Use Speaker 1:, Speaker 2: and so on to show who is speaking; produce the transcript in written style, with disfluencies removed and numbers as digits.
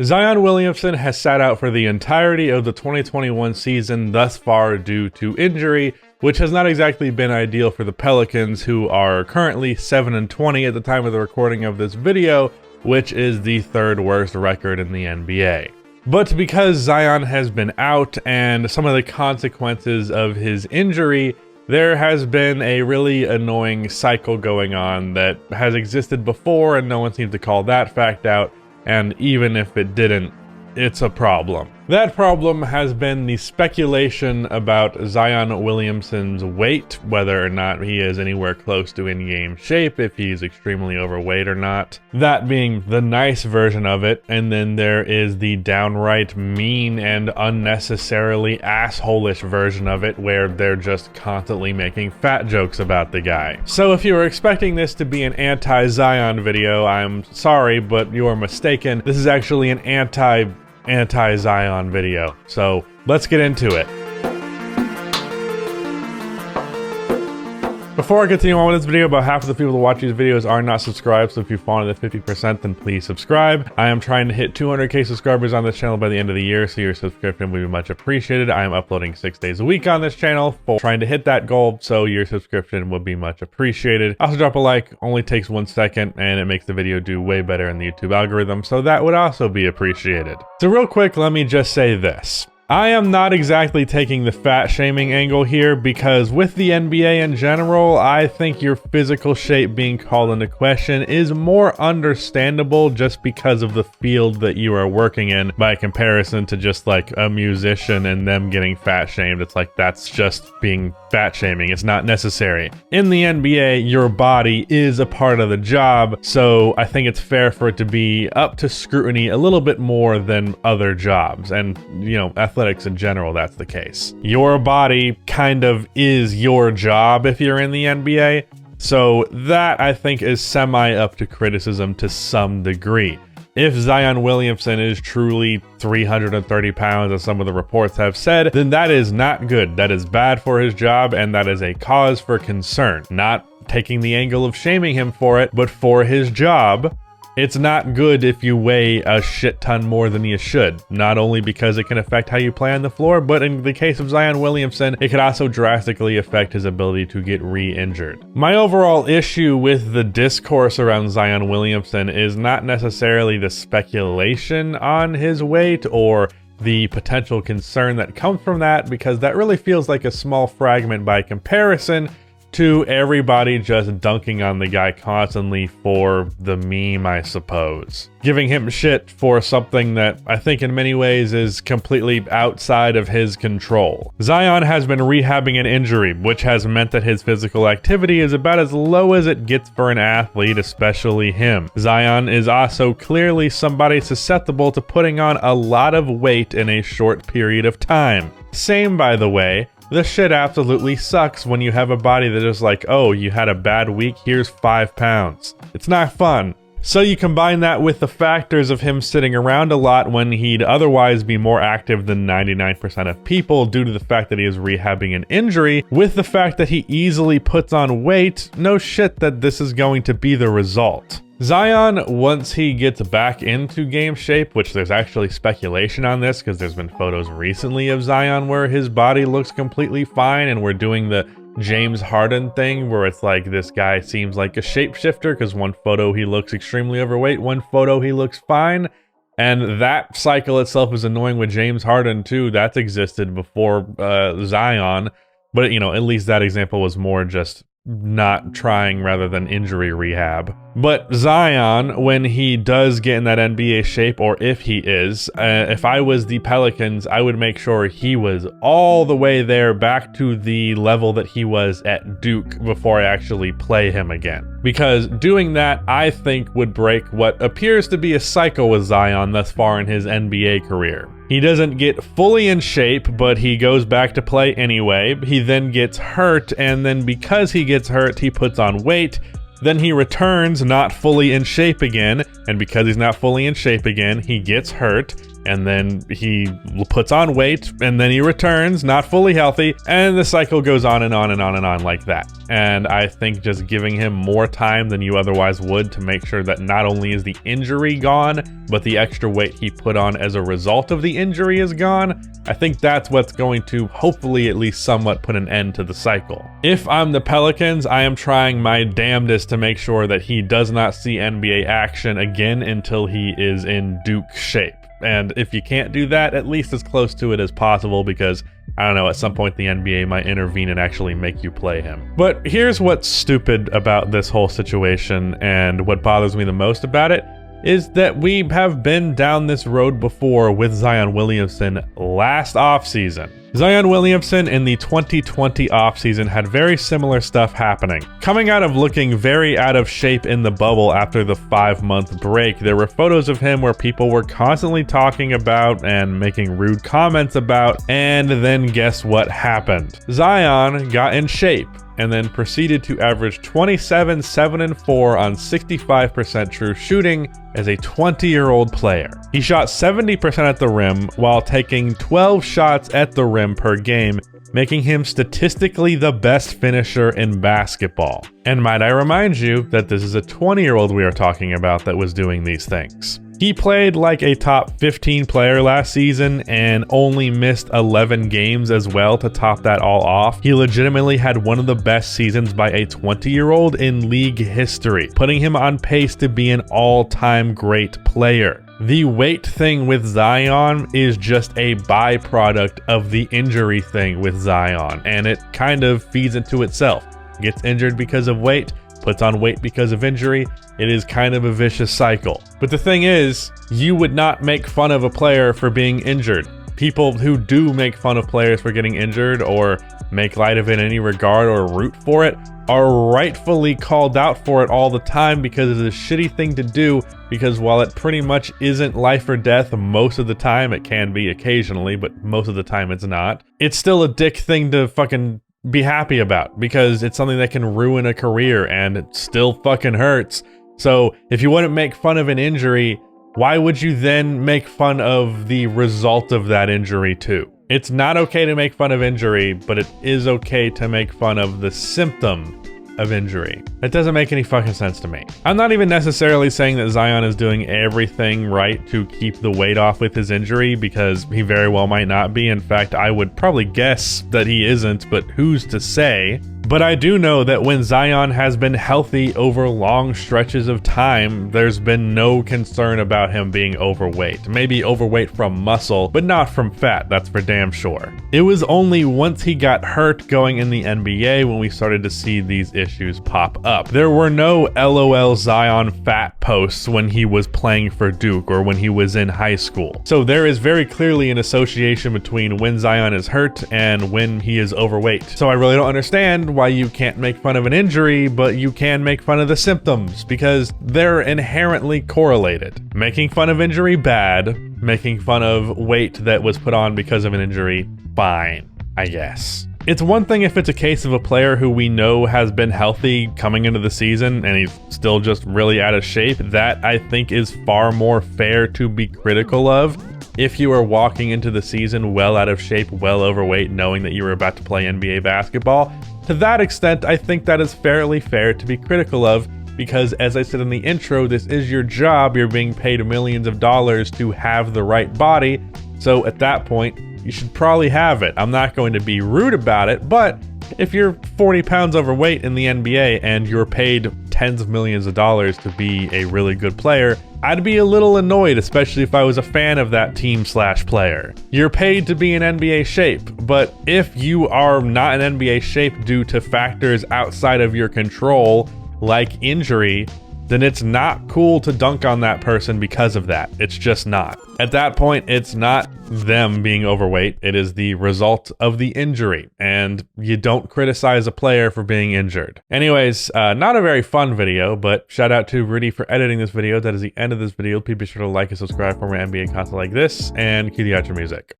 Speaker 1: Zion Williamson has sat out for the entirety of the 2021 season thus far due to injury, which has not exactly been ideal for the Pelicans, who are currently 7-20 at the time of the recording of this video, which is the third worst record in the NBA. But because Zion has been out and some of the consequences of his injury, there has been a really annoying cycle going on that has existed before and no one seems to call that fact out, and even if it didn't, it's a problem. That problem has been the speculation about Zion Williamson's weight, whether or not he is anywhere close to in-game shape, if he's extremely overweight or not. That being the nice version of it, and then there is the downright mean and unnecessarily asshole-ish version of it, where they're just constantly making fat jokes about the guy. So if you were expecting this to be an anti-Zion video, I'm sorry, but you are mistaken. This is actually an anti-Zion video. So let's get into it. Before I continue on with this video, about half of the people that watch these videos are not subscribed, so if you've fallen to 50%, then please subscribe. I am trying to hit 200k subscribers on this channel by the end of the year, so your subscription would be much appreciated. I am uploading 6 days a week on this channel for trying to hit that goal, so your subscription would be much appreciated. Also drop a like, only takes 1 second, and it makes the video do way better in the YouTube algorithm, so that would also be appreciated. So real quick, let me just say this. I am not exactly taking the fat shaming angle here, because with the NBA in general, I think your physical shape being called into question is more understandable just because of the field that you are working in by comparison to just like a musician and them getting fat shamed. It's like that's just being fat shaming. It's not necessary. In the NBA, your body is a part of the job, so I think it's fair for it to be up to scrutiny a little bit more than other jobs. And, you know, athletics in general, that's the case. Your body kind of is your job if you're in the NBA, so that I think is semi up to criticism to some degree. If Zion Williamson is truly 330 pounds, as some of the reports have said, then that is not good. That is bad for his job, and that is a cause for concern. Not taking the angle of shaming him for it, but for his job, it's not good if you weigh a shit ton more than you should. Not only because it can affect how you play on the floor, but in the case of Zion Williamson, it could also drastically affect his ability to get re-injured. My overall issue with the discourse around Zion Williamson is not necessarily the speculation on his weight or the potential concern that comes from that, because that really feels like a small fragment by comparison to everybody just dunking on the guy constantly for the meme, I suppose. Giving him shit for something that I think in many ways is completely outside of his control. Zion has been rehabbing an injury, which has meant that his physical activity is about as low as it gets for an athlete, especially him. Zion is also clearly somebody susceptible to putting on a lot of weight in a short period of time. Same, by the way. This shit absolutely sucks when you have a body that is like, oh, you had a bad week, here's 5 pounds. It's not fun. So you combine that with the factors of him sitting around a lot when he'd otherwise be more active than 99% of people due to the fact that he is rehabbing an injury, with the fact that he easily puts on weight, no shit that this is going to be the result. Zion, once he gets back into game shape, which there's actually speculation on this because there's been photos recently of Zion where his body looks completely fine, and we're doing the James Harden thing where it's like this guy seems like a shapeshifter because one photo he looks extremely overweight, one photo he looks fine. And that cycle itself is annoying with James Harden too. That's existed before Zion, but you know, at least that example was more just not trying rather than injury rehab. But Zion, when he does get in that NBA shape, or if he is, if I was the Pelicans, I would make sure he was all the way there back to the level that he was at Duke before I actually play him again. Because doing that, I think, would break what appears to be a cycle with Zion thus far in his NBA career. He doesn't get fully in shape, but he goes back to play anyway. He then gets hurt, and then because he gets hurt, he puts on weight. Then he returns not fully in shape again, and because he's not fully in shape again, he gets hurt. and then he puts on weight, and then he returns not fully healthy, and the cycle goes on and on and on and on like that. And I think just giving him more time than you otherwise would to make sure that not only is the injury gone, but the extra weight he put on as a result of the injury is gone, I think that's what's going to hopefully at least somewhat put an end to the cycle. If I'm the Pelicans, I am trying my damnedest to make sure that he does not see NBA action again until he is in Duke shape. And if you can't do that, at least as close to it as possible, because I don't know, at some point the NBA might intervene and actually make you play him. But here's what's stupid about this whole situation, and what bothers me the most about it is that we have been down this road before with Zion Williamson last offseason. Zion Williamson in the 2020 offseason had very similar stuff happening. Coming out of looking very out of shape in the bubble after the 5-month break, there were photos of him where people were constantly talking about and making rude comments about, and then guess what happened? Zion got in shape and then proceeded to average 27, 7, and 4 on 65% true shooting as a 20-year-old player. He shot 70% at the rim while taking 12 shots at the rim per game, making him statistically the best finisher in basketball. And might I remind you that this is a 20-year-old we are talking about that was doing these things. He played like a top 15 player last season and only missed 11 games as well to top that all off. He legitimately had one of the best seasons by a 20-year-old in league history, putting him on pace to be an all-time great player. The weight thing with Zion is just a byproduct of the injury thing with Zion, and it kind of feeds into itself. Gets injured because of weight, puts on weight because of injury. It is kind of a vicious cycle. But the thing is, you would not make fun of a player for being injured. People who do make fun of players for getting injured or make light of it in any regard or root for it are rightfully called out for it all the time, because it's a shitty thing to do, because while it pretty much isn't life or death most of the time, it can be occasionally, but most of the time it's not. It's still a dick thing to fucking be happy about, because it's something that can ruin a career and it still fucking hurts. So if you wouldn't make fun of an injury, why would you then make fun of the result of that injury too? It's not okay to make fun of injury, but it is okay to make fun of the symptom of injury. It doesn't make any fucking sense to me. I'm not even necessarily saying that Zion is doing everything right to keep the weight off with his injury, because he very well might not be. In fact, I would probably guess that he isn't, but who's to say? But I do know that when Zion has been healthy over long stretches of time, there's been no concern about him being overweight. Maybe overweight from muscle, but not from fat, that's for damn sure. It was only once he got hurt going in the NBA when we started to see these issues pop up. There were no LOL Zion fat posts when he was playing for Duke or when he was in high school. So there is very clearly an association between when Zion is hurt and when he is overweight. So I really don't understand why you can't make fun of an injury, but you can make fun of the symptoms, because they're inherently correlated. Making fun of injury, bad. Making fun of weight that was put on because of an injury, fine, I guess. It's one thing if it's a case of a player who we know has been healthy coming into the season and he's still just really out of shape. That I think is far more fair to be critical of. If you are walking into the season well out of shape, well overweight, knowing that you were about to play NBA basketball, to that extent, I think that is fairly fair to be critical of, because as I said in the intro, this is your job. You're being paid millions of dollars to have the right body. So at that point, you should probably have it. I'm not going to be rude about it, but if you're 40 pounds overweight in the NBA and you're paid tens of millions of dollars to be a really good player, I'd be a little annoyed, especially if I was a fan of that team/player. You're paid to be in NBA shape, but if you are not in NBA shape due to factors outside of your control, like injury, then it's not cool to dunk on that person because of that. It's just not. At that point, it's not them being overweight. It is the result of the injury, and you don't criticize a player for being injured. Anyways, not a very fun video, but shout out to Rudy for editing this video. That is the end of this video. Please be sure to like and subscribe for more NBA content like this, and cue the outro music.